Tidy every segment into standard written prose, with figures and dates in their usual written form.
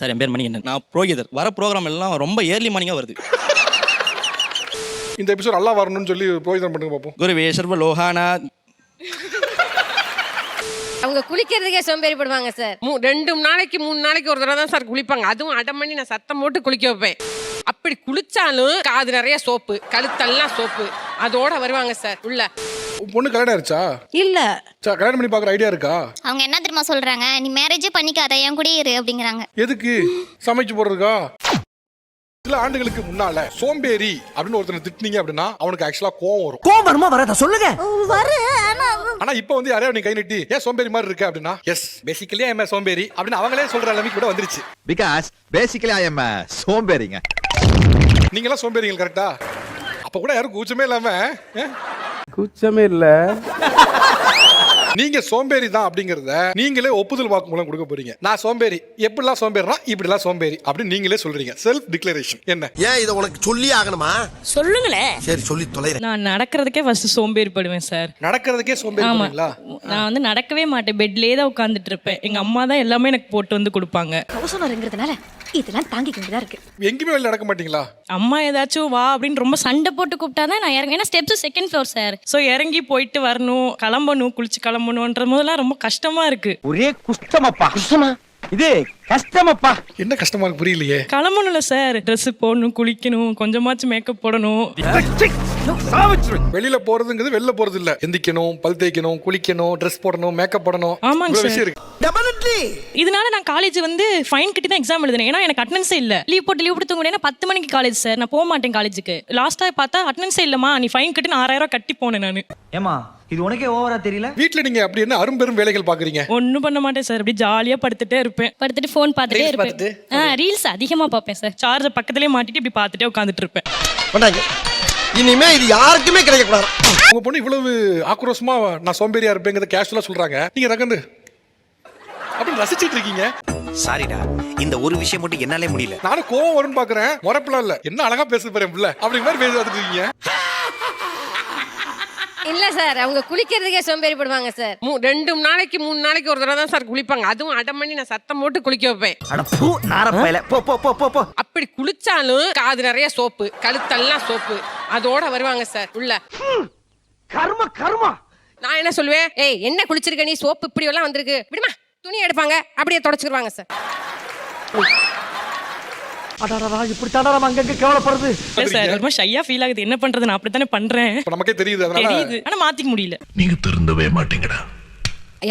Sir என் பேர் மணிகண்டன். நான் புரோகிதர். வர ப்ரோக்ராம் எல்லாம் ரொம்ப ஏர்லி மார்னிங்காக வருது. இந்த எபிசோட் நல்லா வரணும்னு சொல்லி புரோகிதம் பண்ணுங்க பார்ப்போம். குருவே சர்வ லோகானா. அவங்க குளிக்கிறதுக்கே சோம்பேறிப்படுவாங்க சார். 2 நாளைக்கு 3 நாளைக்கு ஒரு தடவை தான் சார் குளிப்பாங்க. அதுவும் அடம் பண்ணி நான் சத்தம் போட்டு குளிக்க வைப்பேன். அப்படி குளிச்சாலும் காது நிறைய சோப்பு, கழுத்தெல்லாம் சோப்பு, அதோட வருவாங்க சார் உள்ள. பொண்ணு கல்யாணம் ஆயிருச்சா? இல்ல. கல்யாணம் பண்ணி பாக்குற ஐடியா இருக்கா? அவங்க என்ன தெரியுமா சொல்றாங்க, நீ மேரேஜே பண்ணிக்காத, என் கூட இரு அப்படிங்கிறாங்க. எதுக்கு? சமைச்சு போடுறதுக்கா? சில ஆண்டுகளுக்கு முன்னால சோம்பேறி அப்படின்னு ஒருத்தனை திட்டினீங்க அப்படின்னா அவனுக்கு ஆக்சுவலா கோவம் வரும். கோவம் வருமா வராதா சொல்லுங்க. ஆனா இப்ப வந்து யாரையா நீ கை நீட்டி ஏன் சோம்பேறி மாதிரி இருக்க அப்படின்னா எஸ் பேசிக்கலி ஐ எம் சோம்பேறி அப்படின்னு அவங்களே சொல்ற அளவுக்கு கூட வந்துருச்சு. பிகாஸ் பேசிக்கலி ஐ எம் சோம்பேறிங்க. நீங்க எல்லாம் சோம்பேறிகள் கரெக்டா? அப்ப கூட யாரும் கூச்சமே இல்லாம கூச்சமே இல்ல நீங்க சோம்பேறி தான் அப்படிங்கறத நீங்களே ஒப்புதல் வாக்கு மூலம் கொடுக்க போறீங்க. நான் சோம்பேறி, எப்படிலாம் சோம்பேறினா இப்படிலாம் சோம்பேறி அப்படின்னு நீங்களே சொல்றீங்க. Self declaration. என்ன ஏன் இத உனக்கு சொல்லி ஆகணுமா? சொல்லுங்களே. சரி சொல்லி தொலைறேன். நான் நடக்கிறதுக்கே ஃபர்ஸ்ட் சோம்பேறிப்படுவேன் சார். நடக்கிறதுக்கே சோம்பேறிங்களா? நான் வந்து நடக்கவே மாட்டேன், பெட்லயே தான் உட்கார்ந்துட்டு இருப்பேன். எங்க அம்மா தான் எல்லாமே எனக்கு போட்டு வந்து கொடுப்பாங்க. அவசரங்கிறதுனால இதெல்லாம் தாங்கிக்க வேண்டியதா இருக்கு. எங்கேயுமே வெளில நடக்க மாட்டீங்களா? அம்மா ஏதாச்சும் வா அப்படின்னு ரொம்ப சண்டை போட்டு கூப்பிட்டாதான் நான் இறங்க. ஏன்னா steps second floor sir. So இறங்கி போயிட்டு வரணும், கிளம்பணும், குளிச்சு கிளம்பணும்ன்ற போதெல்லாம் ரொம்ப கஷ்டமா இருக்கு. ஒரே குஷ்டமப்பா. குஷ்டமா? இது கஷ்டமப்பா. என்ன கஷ்டமா இருக்கு புரியலையே. கிளம்பணும்ல சார், ட்ரெஸ் போடணும், குளிக்கணும், கொஞ்சமாச்சும் மேக்கப் போடணும். வெளியில போறதுங்கிறது வெளில போறது இல்ல. எந்திக்கணும், பல் தேய்க்கணும், குளிக்கணும், ட்ரெஸ் போடணும், மேக்கப் போடணும். ஆமாங்க விஷயம் சார். இருக்கு. டெஃபினெட்லி. இதனால நான் காலேஜ் வந்து ஃபைன் கட்டி தான் எக்ஸாம் எழுதுனேன். ஏன்னா எனக்கு அட்டெண்டன்ஸே இல்ல. லீவ் போட்டு தூங்க முடியாது. 10 மணிக்கு காலேஜ் சார். நான் போக மாட்டேன் காலேஜுக்கு. லாஸ்டா பார்த்தா அட்டெண்டன்ஸே இல்லமா, நீ ஃபைன் கட்டி 6000 கட்டி போனேன் நானு. ஏமா இது உனக்கே ஓவரா தெரியல? வீட்டுல நீங்க அப்படி என்ன அரும்பெரும் வேலைகள் பாக்குறீங்க? ஒன்னும் பண்ண மாட்டேன் சார். அப்படி ஜாலியா படுத்துட்டே இருப்பேன். படுத்துட்டு ஃபோன் பார்த்துட்டே இருப்பேன். ரீல்ஸ் அதிகமா பார்ப்பேன் சார். சார்ஜர் பக்கத்துலயே மாட்டிட்டு இப்படி பார்த்துட்டே உட்காந்துட்டு இருப்பேன். பண்ணாங்க. இனிமே இது யாருக்குமே கிடைக்க கூடாது. உங்க பொண்ணு இவ்வளவு ஆக்ரோஷமா நான் சோம்பேறியா இருப்பேங்கிறத கேஷுவலா சொல்றாங்க. நீங்க ரகந்து அப்படி ரசிச்சிட்டு இருக்கீங்க. சாரிடா, இந்த ஒரு விஷயம் மட்டும் என்னாலே முடியல. நானும் கோவம் வரும்னு பாக்குறேன். முறப்பெல்லாம் இல்ல. என்ன அழகா பேச போறேன் பிள்ளை அப்படி மாதிரி பேச வந்துருக்கீங்க. இல்ல சார், அவங்க குளிக்கிறதுக்கே சோம்பேறிப்படுவாங்க சார். 2 நாளைக்கு 3 நாளைக்கு ஒரு தடவை தான் சார் குளிப்பாங்க. அதுவும் அடம் பண்ணி நான் சத்தம் போட்டு குளிக்க வைப்பேன். அட பூ நாரப்பையில. போ போ போ போ போ. அப்படி குளிச்சாலும் காது நிறைய சோப்பு, கழுத்தெல்லாம் சோப்பு, அதோட வருவாங்க சார் உள்ள. கர்ம கர்மா. நான் என்ன சொல்லுவேன், ஏய் என்ன குளிச்சிருக்க நீ, சோப்பு இப்படி எல்லாம் வந்திருக்கு, விடுமா. துணி எடுப்பாங்க, அப்படியே தொடச்சிருவாங்க சார். அடடா இப்படி தடவை அங்கங்க கேவலப்படுது. சார் ரொம்ப ஷையா ஃபீல் ஆகுது. என்ன பண்றது, நான் அப்படித்தானே பண்றேன். நமக்கே தெரியுது. அதனால தெரியுது, ஆனா மாத்திக்க முடியல. நீங்க திருந்தவே மாட்டீங்கடா.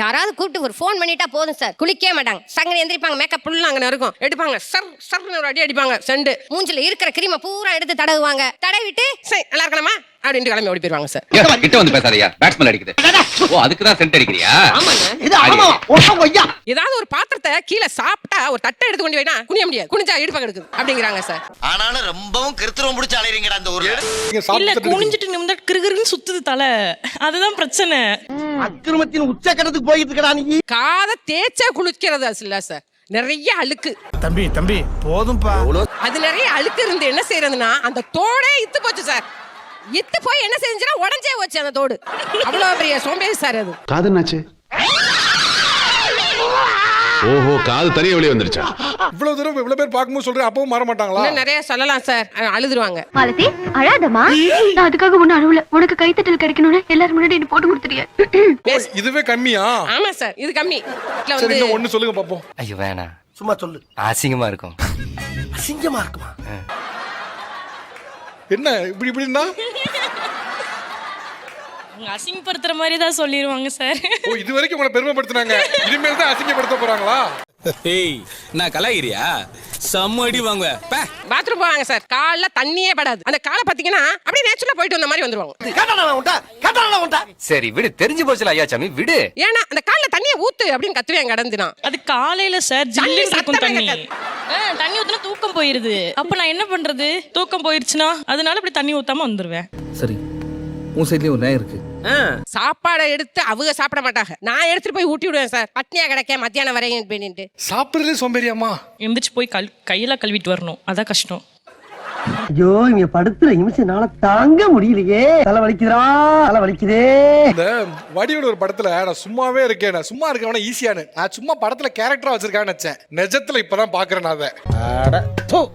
யாராவது கூப்பிட்டு ஒரு ஃபோன் பண்ணிட்டா போதும் சார், குளிக்கவே மாட்டாங்க. சங்கனை எந்திரிப்பாங்க, மேக்கப் ஃபுல்லா அங்கே இருக்கும், எடுப்பாங்க, சர் சர்னு ஒரு அடி அடிப்பாங்க. செண்டு மூஞ்சில இருக்கிற கிரீமை பூரா எடுத்து தடவுவாங்க. தடவிட்டு சரி நல்லா இருக்கலாமா அப்படின்ட்டு கிளம்பி ஓடி போயிருவாங்க சார். கிட்ட வந்து பேசாதயா, பேட்ஸ்மேன் அடிக்குது. ஓ அதுக்கு தான் சென்ட் அடிக்கிறியா? இது ஆமா ஓ ஐயா. ஏதாவது ஒரு பாத்திரத்தை கீழே சாப்பிட்டா ஒரு தட்டை எடுத்து கொண்டு போயினா குனிய முடியாது, குனிஞ்சா இடுப்பு எடுக்குது அப்படிங்கிறாங்க சார். ஆனாலும் ரொம்பவும் கிருத்திரம் பிடிச்சு அலையறீங்கடா அந்த ஊர்ல. நீங்க இல்ல சாப்பிட்டு குனிஞ்சிட்டு நிமிந்தா கிறுகிறுன்னு சுத்துது தலை. அதுதான் பிரச்சனை. அக்கிரமத்தின் உச்சக்கட்டத்துக்கு போயிட்டு இருக்கடா நீ. காதை தேய்ச்சா குளிக்கிறது இல்ல சார், நிறைய அழுக்கு. தம்பி தம்பி போதும்பா. அது நிறைய அழுக்கு இருந்து என்ன செய்யறதுன்னா அந்த தோடே இத்து போச்சு சார். இத்து போய் என்ன செஞ்சுன்னா உடஞ்சே போச்சு அந்த தோடு. அவ்வளவு பெரிய சோம்பேறி சார் அது. காதுனாச்சு. ஓஹோ, காது தனியா வெளியே வந்துருச்சா? இவ்வளவு தூரம் இவ்வளவு பேர் பார்க்கும்போது சொல்றேன், அப்பவும் மாற மாட்டாங்களா? இன்னும் நிறைய சொல்லலாம் சார், அழுதுருவாங்க. மாலதி அழாதமா, நான் அதுக்காக ஒண்ணு அழுவல. உனக்கு கைத்தட்டல் கிடைக்கணும்னு எல்லாரும் முன்னாடி நீ போட்டு கொடுத்துறிய. இதுவே கம்மியா? ஆமா சார், இது கம்மி. சரி இன்னும் ஒண்ணு சொல்லுங்க பாப்போம். ஐயோ வேணாம், சும்மா சொல்லு. அசிங்கமா இருக்கும். அசிங்கமா இருக்குமா? என்ன இப்படி இப்படின்னா? அவங்க அசிங்கப்படுத்துற மாதிரி தான் சொல்லிடுவாங்க சார். ஓ இது வரைக்கும் உங்களை பெருமைப்படுத்துனாங்க, இனிமேல் தான் அசிங்கப்படுத்த போறாங்களா? ஏய் நான் கலாயிரியா செம்ம அடி வாங்குவேன். பாத்ரூம் போவாங்க சார், கால்ல தண்ணியே படாது. அந்த காலை பாத்தீங்கன்னா அப்படியே நேச்சுரலா போயிட்டு வந்த மாதிரி வந்துருவாங்க. கேட்டானா உண்டா. சரி விடு, தெரிஞ்சு போச்சுல ஐயா சாமி, விடு. ஏன்னா அந்த கால்ல தண்ணியை ஊத்து அப்படின்னு கத்துவேன் கடந்துனா. அது காலையில சார் ஜில்லுன்னு இருக்கும் தண்ணி. தண்ணி ஊத்துனா தூக்கம் போயிருது. அப்ப நான் என்ன பண்றது? தூக்கம் போயிருச்சுன்னா அதனால இப்படி தண்ணி ஊத்தாம வந்துருவேன். சரி உன் சைடுலயும் ஒரு நியாயம் இருக்கு. சாப்பாடை எடுத்து அவங்க சாப்பிட மாட்டாங்க, நான் எடுத்துட்டு போய் ஊட்டி விடுவேன் சார். பட்னியா கிடைக்க மத்தியானம் வரையும் பண்ணிட்டு. சாப்பிடுறதுல சோம்பேறியாமா? எந்திரிச்சு போய் கையெல்லாம் கழுவிட்டு வரணும், அதான் கஷ்டம். ஐயோ இங்க படுத்துற நிமிஷம் தாங்க முடியலையே. தலை வலிக்குதா, தலை வலிக்குதே. இந்த வடிவேலு ஒரு படத்துல நான் சும்மாவே இருக்கேன், நான் சும்மா இருக்கவன ஈஸியானு நான் சும்மா படத்துல கேரக்டரா வச்சிருக்கான்னு நினைச்சேன். நிஜத்துல இப்பதான் பாக்குறேன் நான் அதை.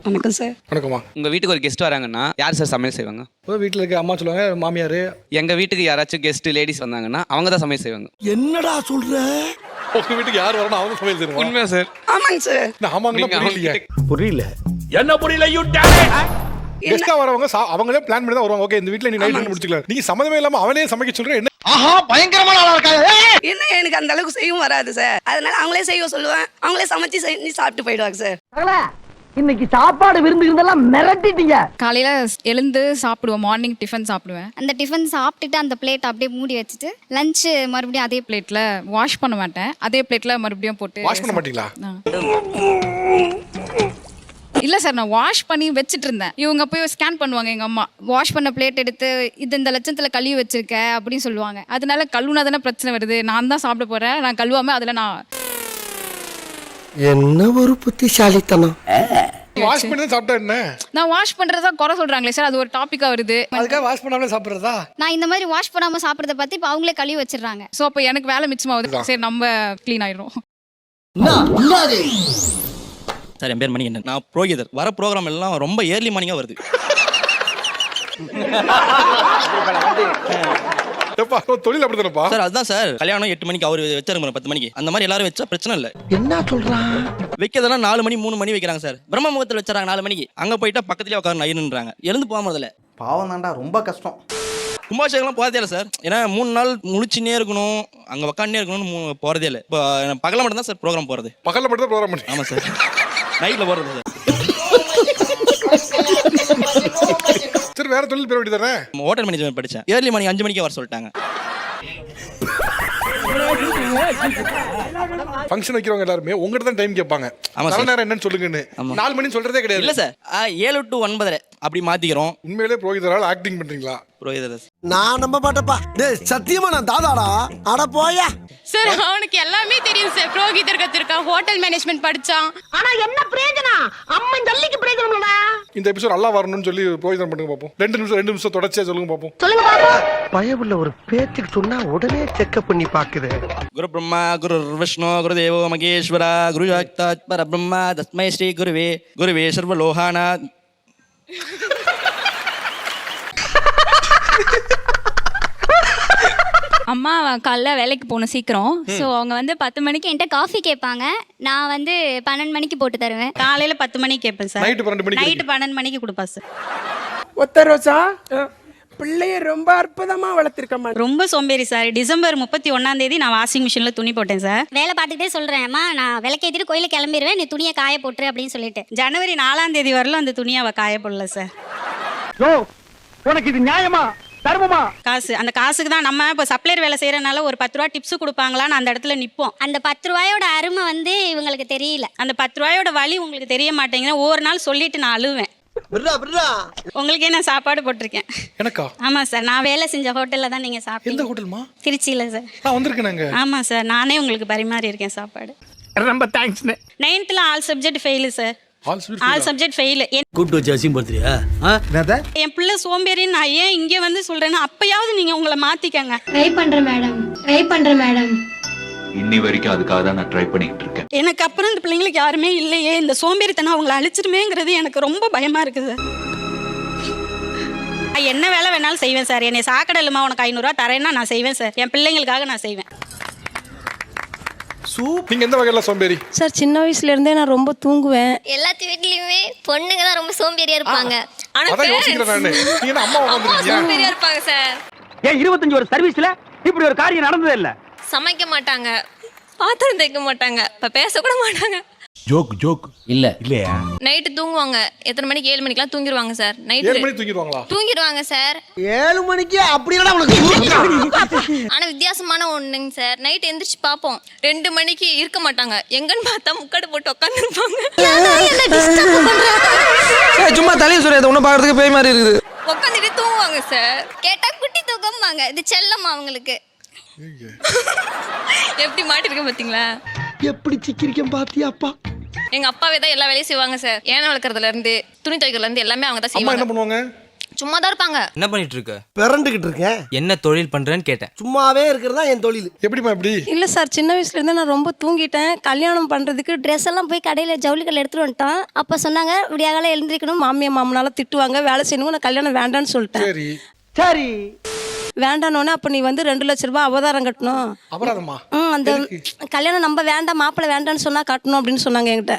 வணக்கம் சார். வணக்கம்மா. உங்க வீட்டுக்கு ஒரு கெஸ்ட் வராங்கன்னா யார் சார் சமையல் செய்வாங்க? வீட்டுல இருக்க அம்மா சொல்லுவாங்க, மாமியாரு. எங்க வீட்டுக்கு யாராச்சும் கெஸ்ட் லேடிஸ் வந்தாங்கன்னா அவங்க தான் சமையல் செய்வாங்க. என்னடா சொல்ற? உங்க வீட்டுக்கு யார் வரணும் அவங்க சமையல் செய்வாங்க. உண்மையா சார்? ஆமாங்க சார். ஆமாங்க. புரியல. என்ன புரியல? You date. கெஸ்டா வரவங்க அவங்களே பிளான் பண்ணி தான் வருவாங்க. ஓகே இந்த வீட்ல நீ நைட் முடிச்சுக்கலாம். நீங்க சம்மதமே இல்லாம அவனே சமைக்க சொல்ற என்ன? ஆஹா பயங்கரமான ஆளா இருக்காங்க. என்ன எனக்கு அந்த அளவுக்கு செய்யவும் வராது சார். அதனால அவங்களே செய்ய சொல்லுவேன். அவங்களே சமைச்சு செஞ்சு சாப்பிட்டு போயிடுவாங்க சார். இன்னைக்கு சாப்பாடு விருந்து இருந்தெல்லாம் மிரட்டிட்டீங்க. காலையில எழுந்து சாப்பிடுவோம், மார்னிங் டிஃபன் சாப்பிடுவேன். அந்த டிஃபன் சாப்பிட்டுட்டு அந்த பிளேட் அப்படியே மூடி வச்சுட்டு லஞ்ச் மறுபடியும் அதே பிளேட்ல வாஷ் பண்ண மாட்டேன், அதே பிளேட்ல மறுபடியும் போட்டு. வாஷ் பண்ண மாட்டீங்களா? இல்ல சார், நான் வாஷ் பண்ணி வச்சிட்டு இருந்தேன். இவங்க போய் ஸ்கேன் பண்ணுவாங்க, எங்க அம்மா வாஷ் பண்ண பிளேட் எடுத்து இது இந்த லட்சத்துல கழுவி வச்சிருக்க அப்படின்னு சொல்லுவாங்க. அதனால கழுவுனா தானே பிரச்சனை வருது, நான் தான் சாப்பிட போறேன், நான் கழுவாம அதுல நான். என்ன ஒரு புத்திசாலித்தனம். வாஷ் பண்ணி சாப்பிட்டா என்ன? நான் வாஷ் பண்றதா குறை சொல்றாங்களே சார், அது ஒரு டாபிக்கா வருது. அதுக்காக வாஷ் பண்ணாமலே சாப்பிடுறதா? நான் இந்த மாதிரி வாஷ் பண்ணாம சாப்பிடுறத பத்தி இப்ப அவங்களே கழுவி வச்சிடுறாங்க. சோ அப்ப எனக்கு வேலை மிச்சமாகுது. சரி நம்ம க்ளீன் ஆயிடும். சார் என் பேர் மணி என்ன, நான் புரோகிதர். வர ப்ரோக்ராம் எல்லாம் ரொம்ப ஏர்லி மார்னிங்கா வருது. தொழில் அப்படிதானப்பா சார்? அதுதான் சார், கல்யாணம் 8 மணிக்கு அவர் வச்சாருங்க 10 மணிக்கு. அந்த மாதிரி எல்லாரும் வச்சா பிரச்சனை இல்லை. என்ன சொல்றான்? வைக்கிறதெல்லாம் 4 மணி 3 மணி வைக்கிறாங்க சார். பிரம்ம முகத்தில் வச்சாங்க 4 மணிக்கு. அங்க போயிட்டா பக்கத்துலயே உட்காந்து நயின்றாங்க, எழுந்து போகாம முதல்ல. பாவம் தான்டா, ரொம்ப கஷ்டம். கும்பாபிஷேகம்லாம் போகிறதே இல்லை சார். ஏன்னா 3 நாள் முழிச்சுன்னே இருக்கணும், அங்கே உக்காண்டே இருக்கணும்னு போகிறதே இல்லை. இப்போ பகல மட்டும் தான் சார் ப்ரோக்ராம் போகிறது. பகல்ல மட்டும் தான் ப்ரோக்ராம் பண்ணி? ஆமாம் சார், நைட்டில் போகிறது சார். சரி வேற தொழில் பேர் வேண்டி தரேன். ஹோட்டல் மேனேஜ்மெண்ட் படித்தேன். ஏர்லி மார்னிங் 5 மணிக்கு வர சொல்லிட்டாங்க. ஃபங்க்ஷன் வைக்கிறவங்க எல்லாருமே உங்ககிட்ட தான் டைம் கேட்பாங்க. நல்ல நேரம் என்னன்னு சொல்லுங்கன்னு. 4 மணி சொல்றதே கிடையாது. இல்லை சார், 7 to 9 அப்படி மாத்திக்கிறோம். உண்மையிலே புரோகிதரால் ஆக்டிங் பண்றீங்களா? புரோகிதர் நான் நம்ப மாட்டேப்பா. டேய் சத்தியமா நான் தாதாடா. அட போயா. சார் அவனுக்கு எல்லாமே தெரியும் சார். புரோகிதர் கத்திருக்கான், ஹோட்டல் மேனேஜ்மெண்ட் படிச்சான். ஆனா என்ன பிரயோஜனம்? அம்மன் ஜல்லிக்கு பிரயோஜனம்டா. இந்த எபிசோட் நல்லா வரணும்னு சொல்லி புரோகிதம் பண்ணுங்க பாப்போம். 2 நிமிஷம் தொடர்ச்சியா சொல்லுங்க பாப்போம். சொல்லுங்க பாப்போம். பயவுள்ள ஒரு பேச்சுக்கு சொன்னா உடனே செக்அப் பண்ணி பாக்குது. குரு பிரம்மா குரு விஷ்ணு குரு தேவோ மகேஸ்வரா குரு சாக்ஷாத் பரபிரம்மா தஸ்மை ஸ்ரீ குருவே குருவே சர்வ லோகானா. அம்மா காலைல வேலைக்கு போகணும் சீக்கிரம். ஸோ அவங்க வந்து 10 மணிக்கு என்கிட்ட காஃபி கேட்பாங்க, நான் வந்து 12 மணிக்கு போட்டு தருவேன். காலையில 10 மணிக்கு கேட்பேன் சார். நைட் 12 மணிக்கு. நைட்டு 12 மணிக்கு கொடுப்பா சார். ஒத்த ரோசா பிள்ளைய ரொம்ப அற்புதமா வளர்த்திருக்கமா. ரொம்ப சோம்பேறி சார். டிசம்பர் 31ஆம் தேதி நான் வாஷிங் மிஷின்ல துணி போட்டேன் சார். வேலை பார்த்துட்டே சொல்றேன், அம்மா நான் விளக்கேத்திட்டு கோயிலுக்கு கிளம்பிடுவேன், நீ துணியை காய போட்டுரு அப்படின்னு சொல்லிட்டு. ஜனவரி 4ஆம் தேதி வரலும் அந்த துணியை அவ காய போடல சார். உனக்கு இது நியாயமா தர்மமா? காசு அந்த காசுக்கு தான் நம்ம இப்போ சப்ளையர் வேலை செய்யறதுனால ஒரு 10 ரூபா டிப்ஸ் கொடுப்பாங்களான்னு அந்த இடத்துல நிற்போம். அந்த 10 ரூபாயோட அருமை வந்து இவங்களுக்கு தெரியல. அந்த 10 ரூபாயோட வலி உங்களுக்கு தெரிய மாட்டேங்குது. ஒவ்வொரு நாள் சொல்லிட்டு நான் அழுவேன். உங்களுக்கே நான் சாப்பாடு போட்டிருக்கேன். எனக்கா? ஆமா சார், நான் வேலை செஞ்ச ஹோட்டல்ல தான் நீங்க எந்த சாப்பிட்டீங்க. ஹோட்டல்மா? திருச்சியில சார். நான் வந்திருக்கேனாங்க. ஆமா சார், நானே உங்களுக்கு பரிமாறி இருக்கேன் சாப்பாடு. ரொம்ப thanks. 9th all subject fail sir. All subject fail. கூப்பிட்டு வச்சு அசிங்கப்படுத்துறியா? என் பிள்ளை சோம்பேறின்னு நான் ஏன் இங்கே வந்து சொல்றேன்னா அப்பயாவது நீங்க உங்களை மாத்திக்கங்க. ட்ரை பண்றேன் மேடம். இன்னி வரைக்கும் அதுக்காக தான் நான் ட்ரை பண்ணிட்டு இருக்கேன். எனக்கு அப்புறம் இந்த பிள்ளைங்களுக்கு யாருமே இல்லையே, இந்த சோம்பேறித்தனம் அவங்களை அழிச்சிருமேங்கிறது எனக்கு ரொம்ப பயமா இருக்குது சார். என்ன வேலை வேணாலும் செய்வேன் சார். என்னை சாக்கடையிலுமா உனக்கு 500 ரூபா தரேன்னா நான் செய்வேன் சார். என் பிள்ளைங்களுக்காக நான் செய்வேன். நீங்க எந்த வகையில சோம்பேறி? சார் சின்ன வயசுல இருந்தே நான் ரொம்ப தூங்குவேன். எல்லாத்து வீட்லயுமே பொண்ணுங்க தான் ரொம்ப சோம்பேறியா இருப்பாங்க. ஆனா அதான் யோசிக்கிறேன் நானு. நீங்க அம்மா உட்கார்ந்திருக்கீங்க. சோம்பேறியா இருப்பாங்க சார். ஏன் 25 ஒரு சர்வீஸ்ல இப்படி ஒரு காரியம் நடந்ததே இல்ல. சமைக்க மாட்டாங்க, பாத்திரம் தேய்க்க மாட்டாங்க, இப்ப பேச கூட மாட்டாங்க. ஜோக் இல்ல இல்லையா? நைட்டு தூங்குவாங்க. எத்தனை மணிக்கு? 7 மணிக்கெல்லாம் தூங்கிடுவாங்க சார். நைட்டு 7 மணிக்கு தூங்கிடுவாங்களா? தூங்கிடுவாங்க சார். 7 மணிக்கு அப்படி இல்லடா உனக்கு. ஆனா வித்தியாசமான ஒண்ணுங்க சார், நைட் எந்திரிச்சு பாப்போம் 2 மணிக்கு இருக்க மாட்டாங்க. எங்கன்னு பார்த்தா முக்காடு போட்டு உட்காந்துருப்பாங்க. சும்மா தலையை சொல்றது ஒன்னும் பாக்குறதுக்கு பேய் மாதிரி இருக்குது. உட்காந்துட்டு தூங்குவாங்க சார். கேட்டா குட்டி தூக்கம்பாங்க. இது செல்லம்மா அவங்களுக்கு. எப்படி மாட்டிருக்க பாத்தீங்களா? எப்படி சிக்கிரிக்கம் பாத்தியாப்பா? எங்க அப்பாவே தான் எல்லா வேலையும் செய்வாங்க சார். ஏன வளர்க்கறதுல இருந்து துணி துவைக்கிறதுல இருந்து எல்லாமே அவங்க தான் அம்மா என்ன செய்வாங்க. பண்ணுவாங்க? சும்மா தான் இருப்பாங்க. என்ன பண்ணிட்டு இருக்க? பிறண்டுகிட்டு இருக்கேன். என்ன தொழில் பண்றேன்னு கேட்டேன். சும்மாவே இருக்கிறதா என் தொழில். எப்படிமா இப்படி? இல்ல சார், சின்ன வயசுல இருந்து நான் ரொம்ப தூங்கிட்டேன். கல்யாணம் பண்றதுக்கு ட்ரெஸ் எல்லாம் போய் கடையில் ஜவுளி கடையில் எடுத்துட்டு வந்துட்டான். அப்போ சொன்னாங்க விடியாகால எழுந்திரிக்கணும். மாமனால திட்டுவாங்க, வேலை செய்யணும். நான் கல்யாணம் வேண்டான்னு சொல்லிட்டேன். சரி. சரி. வேண்டானோன்னு அப்ப நீ வந்து 2 லட்ச ரூபாய் அவதாரம் கட்டணும். அபராதமா? அந்த கல்யாணம் நம்ம வேண்டாம், மாப்பிள்ளை வேண்டான்னு சொன்னா கட்டணும் அப்படின்னு சொன்னாங்க என்கிட்ட.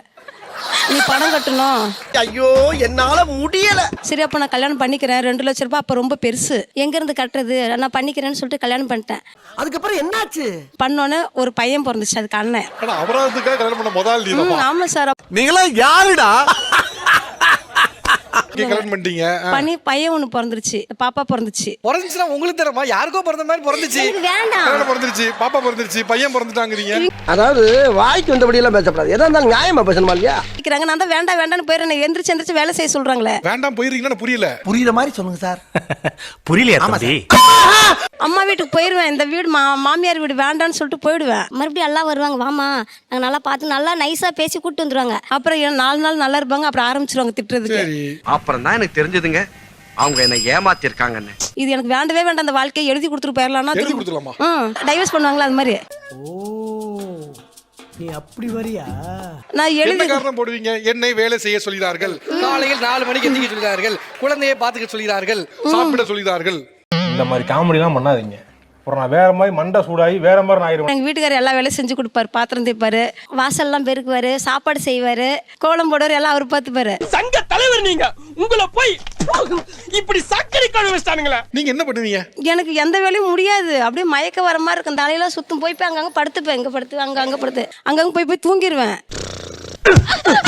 நீ பணம் கட்டணும். ஐயோ என்னால முடியல. சரி, அப்ப நான் கல்யாணம் பண்ணிக்கிறேன். 2 லட்ச ரூபாய் அப்ப ரொம்ப பெருசு, எங்க இருந்து கட்டுறது, நான் பண்ணிக்கிறேன்னு சொல்லிட்டு கல்யாணம் பண்ணிட்டேன். அதுக்கப்புறம் என்னாச்சு? பண்ணோன்னே ஒரு பையன் பிறந்துச்சு. அதுக்கு அண்ணன். ஆனா அபராதத்துக்காக கல்யாணம் பண்ண முதல் நீ. ஆமா சார். நீங்களா யாருடா? கல்யாணம் பண்ணிட்டீங்க. பண்ணி பையன் ஒண்ணு பிறந்துருச்சு, பாப்பா பிறந்துச்சு. பிறந்துச்சுன்னா உங்களுக்கு தரமா? யாருக்கோ பிறந்த மாதிரி பிறந்துச்சு. வேண்டாம். கல்யாணம் பிறந்துருச்சு, பாப்பா பிறந்துருச்சு, பையன் பிறந்துட்டாங்கறீங்க. அதாவது வாய்க்கு வந்தபடி எல்லாம் பேசப்படாது. எதா இருந்தாலும் நியாயமா பேசணுமா இல்லையா? நான் தான் வேண்டாம் வேண்டாம்னு போயிடுறேன். எந்திரிச்சு வேலை செய்ய சொல்றாங்களே. வேண்டாம் போயிருக்கீங்கன்னா புரியல. புரியுற மாதிரி சொல்லுங்க சார். புரியலையா தம்பி? அம்மா வீட்டுக்கு போயிருவேன். இந்த வீடு மாமியார் வீடு வேண்டான்னு சொல்லிட்டு போயிடுவேன். மறுபடியும் எல்லாம் வருவாங்க, வாமா நாங்க நல்லா பார்த்து நல்லா நைஸா பேசி கூட்டு வந்துருவாங்க. அப்புறம் 4 நாள் நல்லா இருப்பாங்க, அப்புறம் ஆரம்பிச்சிருவாங்க திட்டுறதுக்கு. சரி. அப்புறம் தான் எனக்கு தெரிஞ்சதுங்க அவங்க என்ன ஏமாத்தி இருக்காங்கன்னு. இது எனக்கு வேண்டவே வேண்டாம். அந்த வாழ்க்கையை எழுதி கொடுத்துட்டு போயிடலாம்னா எழுதி கொடுத்துலாமா? டைவர்ஸ் பண்ணுவாங்களா அது மாதிரி? நீ அப்படி வரியா? நான் என்ன எழுதி காரணம் போடுவீங்க? என்னை வேலை செய்ய சொல்கிறார்கள், காலையில் 4 மணிக்கு எந்திரிக்க சொல்கிறார்கள், குழந்தையை பார்த்துக்க சொல்கிறார்கள், சாப்பிட சொல்கிறார்கள். இந்த மாதிரி காமெடிலாம் பண்ணாதீங்க. அப்புறம் நான் வேற மாதிரி மண்டை சூடாகி வேற மாதிரி நான் ஆயிடுவேன். எங்க வீட்டுக்காரர் எல்லா வேலையும் செஞ்சு கொடுப்பாரு. பாத்திரம் தேய்ப்பாரு, வாசல்லாம் பெருக்குவாரு, சாப்பாடு செய்வாரு, கோலம் போடுவாரு, எல்லாம் அவர் பார்த்துப்பாரு. சங்க தலைவர் நீங்க. உங்களை போய் இப்படி சக்கரை கழுவி வச்சிட்டானுங்களே. நீங்க என்ன பண்ணுவீங்க? எனக்கு எந்த வேலையும் முடியாது. அப்படியே மயக்க வர மாதிரி இருக்கும். தலையெல்லாம் சுத்தம். போய் அங்கங்க படுத்துப்பேன். இங்க படுத்து அங்க படுத்து அங்கங்க போய் தூங்கிடுவேன்.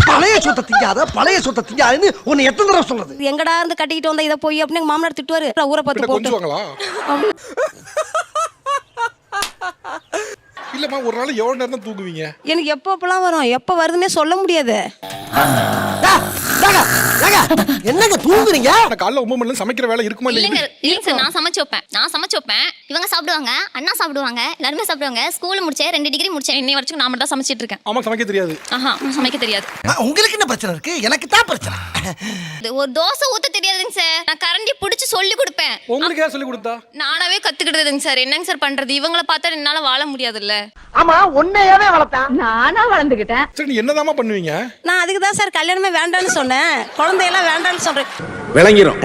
பழைய சொத்தை திங்காத, பழைய சொத்தை திங்காதுன்னு உன்னை எத்தனை தடவை சொல்றது? எங்கடா இருந்து கட்டிக்கிட்டு வந்தா இதை போய் அப்படின்னு எங்க மாமனார் திட்டுவாரு. ஊரை பார்த்து போட்டு கொஞ்சுவாங்களா? இல்லம்மா, ஒரு நாள் எவ்வளவு நேரம் தான் தூங்குவீங்க? எனக்கு எப்பப்பெல்லாம் வரும், எப்ப வருதுன்னே சொல்ல முடியாது. என்னங்க தூங்குறீங்க? காலைல 9 மணில சமைக்கிற வேலை இருக்குமா இல்லைங்க இல்லையா? இல்லைங்க சார், நான் சமைச்சு வைப்பேன். இவங்க சாப்பிடுவாங்க, அண்ணா சாப்பிடுவாங்க, எல்லாருமே சாப்பிடுவாங்க. ஸ்கூல் முடிச்சேன், 2 டிகிரி முடிச்சேன். இன்னை வரைக்கும் நான் மட்டும் தான் சமைச்சிட்டு இருக்கேன். ஆமா, சமைக்க தெரியாது. ஆஹா, சமைக்க தெரியாது. உங்களுக்கு என்ன பிரச்சனை இருக்கு? எனக்கு தான் பிரச்சனை. ஒரு தோசை ஊத்த தெரியாதுங்க சார். நான் கரண்டி பிடிச்சி சொல்லி கொடுப்பேன். உங்களுக்கு யார் சொல்லி கொடுத்தா? நானாவே கத்துக்கிட்டதுங்க சார். என்னங்க சார் பண்றது? இவங்கள பார்த்தா என்னால வாழ முடியாதுல்ல. ஆமா, உன்னையாவே வளர்த்தான். நானா வளர்ந்துகிட்டேன். சரி, நீ என்னதாம்மா பண்ணுவீங்க? நான் அதுக்கு தான் சார் கல்யாணமே வேண்டான்னு சொன்னேன். குழந்தையெல்லாம் வேண்டான்னு சொல்றேன். விளங்கிரும்.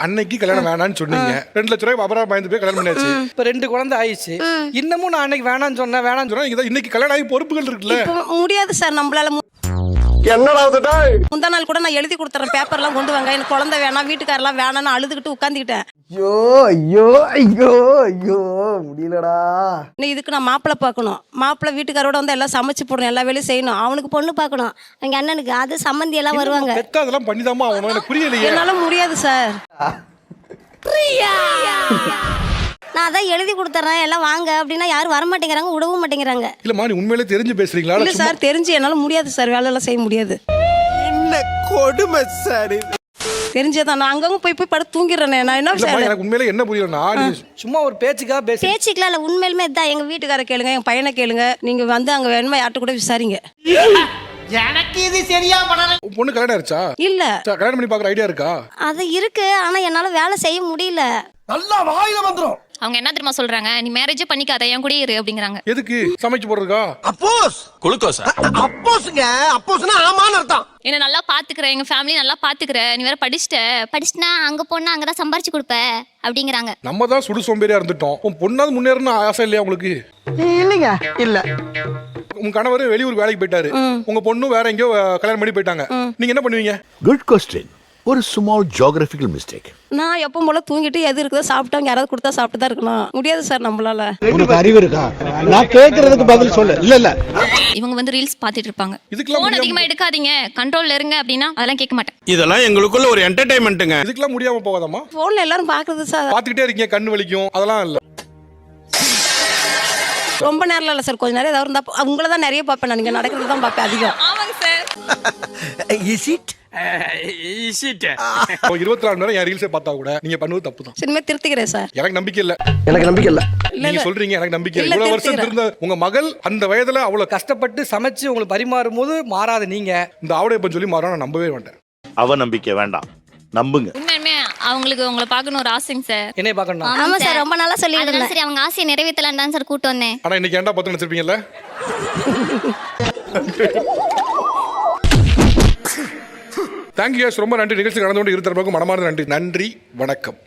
அன்னைக்கு கல்யாணம் வேணான்னு சொன்னீங்க. 2 லட்ச ரூபாய் அபராதம் பயந்து போய் கல்யாணம் பண்ணியாச்சு. இப்ப 2 குழந்தை ஆயிடுச்சு. இன்னமும் நான் அன்னைக்கு வேணான்னு சொன்னேன். இன்னைக்கு கல்யாணம் ஆகி பொறுப்புகள் இருக்குல்ல. இப்போ முடியாது சார் நம்மளால. என்னடா முந்தா நாள் கூட நான் எழுதி கொடுத்துறேன். பேப்பர்லாம் கொண்டு வாங்க, எனக்கு குழந்தை வேணாம், வீட்டுக்காரெல்லாம் வேணாம்னு அழுதுகிட்டு உட்காந்துக்கிட்டேன். ஐயோ ஐயோ ஐயோ ஐயோ முடியலடா. இதுக்கு நான் மாப்பிள்ளை பார்க்கணும். மாப்பிள்ளை வீட்டுக்காரோட வந்து எல்லாம் சமைச்சு போடணும், எல்லா வேலையும் செய்யணும். அவனுக்கு பொண்ணு பார்க்கணும், எங்க அண்ணனுக்கு. அது சம்மந்தி எல்லாம் வருவாங்க. பெத்த அதெல்லாம் பண்ணிதாமா ஆகணும். எனக்கு புரியலையே. என்னால முடியாது சார். நான் அதான் எழுதி கொடுத்துறேன், எல்லாம் வாங்க அப்படின்னா யாரும் வர மாட்டேங்கிறாங்க, விடவும் மாட்டேங்கிறாங்க. இல்லம்மா, நீ உண்மையிலே தெரிஞ்சு பேசுறீங்களா? இல்ல சார், தெரிஞ்சு என்னால முடியாது சார். வேலையெல்லாம் செய்ய முடியாது. என்ன கொடுமை சார் இது. தெரிஞ்சதான் நான் அங்கங்க போய் படுத்து தூங்கிடுறேன். நான் என்ன இல்லம்மா, எனக்கு உண்மையிலே என்ன புரியலன்னா, சும்மா ஒரு பேச்சுக்காக பேச்சுக்கலாம் இல்ல, உண்மையிலுமே இதுதான். எங்க வீட்டுக்கார கேளுங்க, என் பையனை கேளுங்க. நீங்க வந்து அங்க வேணுமா யார்ட்ட கூட விசாரிங்க. எனக்கு இது சரியா பண்ணல. பொண்ணு கல்யாணம் ஆயிடுச்சா? இல்ல. கல்யாணம் பண்ணி பாக்குற ஐடியா இருக்கா? அது இருக்கு, ஆனா என்னால வேலை செய்ய முடியல. நல்லா வாயில வந்துரும். அவங்க என்ன தெரியுமா சொல்றாங்க? நீ மேரேஜே பண்ணிக்காத, என் கூட இரு அப்படிங்கிறாங்க. எதுக்கு? சமைச்சு போடுறதுக்கா? அப்போஸ் குளுக்கோஸா? அப்போஸ்ங்க. அப்போஸ்னா ஆமான்னு அர்த்தம். என்ன நல்லா பாத்துக்கிற, எங்க ஃபேமிலி நல்லா பாத்துக்கிற, நீ வேற படிச்சுனா அங்க போனா அங்கதான் சம்பாரிச்சு கொடுப்ப அப்படிங்கிறாங்க. நம்ம தான் சுடு சோம்பேறியா இருந்துட்டோம். உன் பொண்ணாவது முன்னேறணும் ஆசை இல்லையா உங்களுக்கு? இல்லைங்க, இல்ல. உங்க கணவர் வெளியூர் வேலைக்கு போயிட்டாரு, உங்க பொண்ணு வேற எங்கேயோ கல்யாணம் பண்ணி போயிட்டாங்க. நீங்க என்ன பண்ணுவீங்க? Good question. ஒரு ஸ்மால் ஜியோகிராபிக்கல் மிஸ்டேக். நான் எப்பவும் போல தூங்கிட்டு எது இருக்குதோ சாப்பிட்டவங்க யாராவது கொடுத்தா சாப்பிட்டு தான் இருக்கணும். முடியாது சார் நம்மளால. உனக்கு அறிவு இருக்கா? நான் கேக்குறதுக்கு பதில் சொல்லு. இல்ல இவங்க வந்து ரீல்ஸ் பாத்துட்டு இருப்பாங்க. இதுக்கெல்லாம் போன் அதிகமா எடுக்காதீங்க, கண்ட்ரோல்ல இருங்க அப்படின்னா அதெல்லாம் கேட்க மாட்டேன். இதெல்லாம் எங்களுக்குள்ள ஒரு என்டர்டைன்மெண்ட்டுங்க. இதுக்கெல்லாம் முடியாம போகாதம்மா. போன்ல எல்லாரும் பாக்குறது சார். பாத்துக்கிட்டே இருக்கீங்க, கண்ணு வலிக்கும், அதெல்லாம் இல்ல. ரொம்ப நேரம் இல்ல சார், கொஞ்ச நேரம் ஏதாவது இருந்தா உங்களை தான் நிறைய பார்ப்பேன். நான் நீங்க நடக்கிறது தான் பார்ப்பேன் அதிகம். ஆமாங்க சார். Is it? இப்போ 24 மணி நேரம் என் ரீல்ஸை பார்த்தா கூட நீங்க பண்ணுவது தப்பு தான். சினிமா திருத்திக்கிறேன் சார். எனக்கு நம்பிக்கை இல்ல. எனக்கு நம்பிக்கை இல்ல. நீங்க சொல்றீங்க எனக்கு நம்பிக்கை இல்ல. இவ்வளவு வருஷம் இருந்த உங்க மகள் அந்த வயதுல அவ்வளவு கஷ்டப்பட்டு சமைச்சு உங்களுக்கு பரிமாறும் போது மாறாத நீங்க இந்த ஆவடையப்பன் சொல்லி மாறா நான் நம்பவே மாட்டேன். அவநம்பிக்கை வேண்டாம், நம்புங்க. உண்மையுமே அவங்களுக்கு உங்களை பார்க்கணும் ஒரு ஆசைங்க சார். என்னைய பார்க்கணும். ஆமா சார், ரொம்ப நல்லா சொல்லி அதனால சரி அவங்க ஆசையை நிறைவேற்றலாம் தான் சார் கூட்டு வந்தேன். ஆனா இன்னைக்கு ஏன்டா பத்து நினைச்சிருப்பீங்கல்ல. தேங்க்யூ, ரொம்ப நன்றி. நிகழ்ச்சி நடந்து கொண்டு இருக்கிற மனமார்ந்த நன்றி. நன்றி, வணக்கம்.